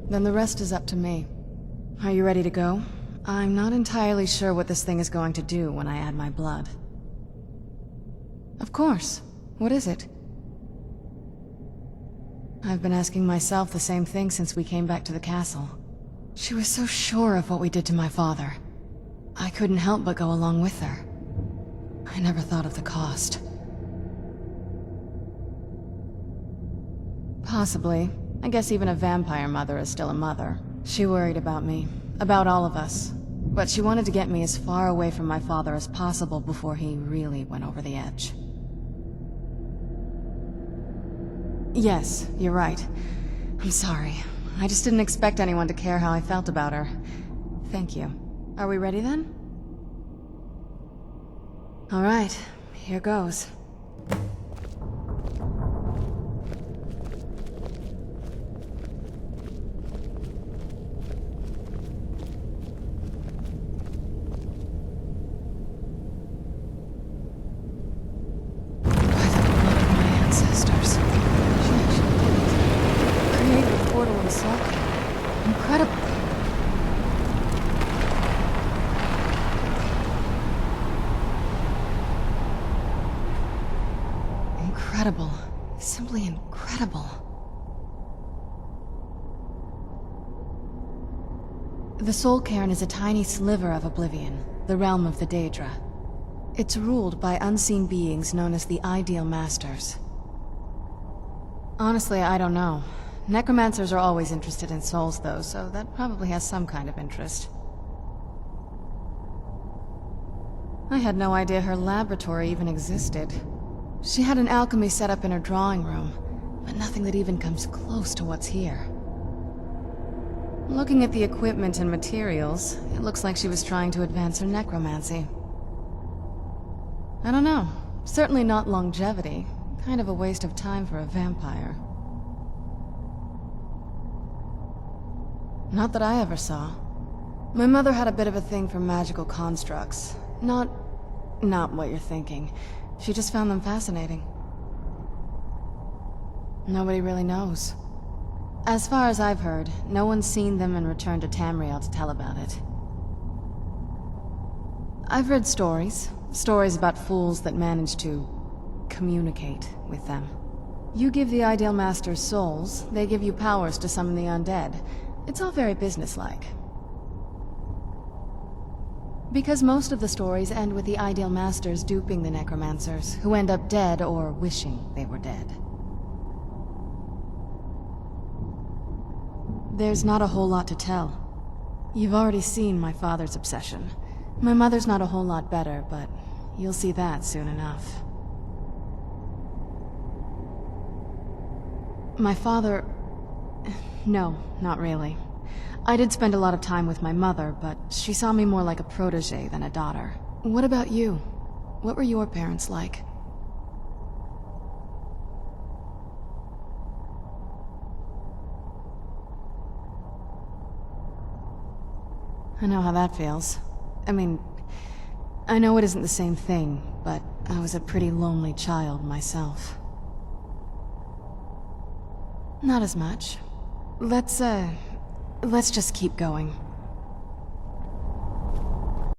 Then the rest is up to me. Are you ready to go? I'm not entirely sure what this thing is going to do when I add my blood. Of course. What is it? I've been asking myself the same thing since we came back to the castle. She was so sure of what we did to my father. I couldn't help but go along with her. I never thought of the cost. Possibly. I guess even a vampire mother is still a mother. She worried about me, about all of us. But she wanted to get me as far away from my father as possible before he really went over the edge. Yes, you're right. I'm sorry. I just didn't expect anyone to care how I felt about her. Thank you. Are we ready then? All right, here goes. Incredible. Incredible. Simply incredible. The Soul Cairn is a tiny sliver of Oblivion, the realm of the Daedra. It's ruled by unseen beings known as the Ideal Masters. Honestly, I don't know. Necromancers are always interested in souls, though, so that probably has some kind of interest. I had no idea her laboratory even existed. She had an alchemy set up in her drawing room, but nothing that even comes close to what's here. Looking at the equipment and materials, it looks like she was trying to advance her necromancy. I don't know. Certainly not longevity. Kind of a waste of time for a vampire. Not that I ever saw. My mother had a bit of a thing for magical constructs. Not what you're thinking. She just found them fascinating. Nobody really knows. As far as I've heard, no one's seen them and returned to Tamriel to tell about it. I've read stories. Stories about fools that manage to communicate with them. You give the Ideal Masters souls, they give you powers to summon the undead. It's all very businesslike. Because most of the stories end with the Ideal Masters duping the necromancers, who end up dead or wishing they were dead. There's not a whole lot to tell. You've already seen my father's obsession. My mother's not a whole lot better, but you'll see that soon enough. My father... No, not really. I did spend a lot of time with my mother, but she saw me more like a protege than a daughter. What about you? What were your parents like? I know how that feels. I mean, I know it isn't the same thing, but I was a pretty lonely child myself. Not as much. Let's just keep going.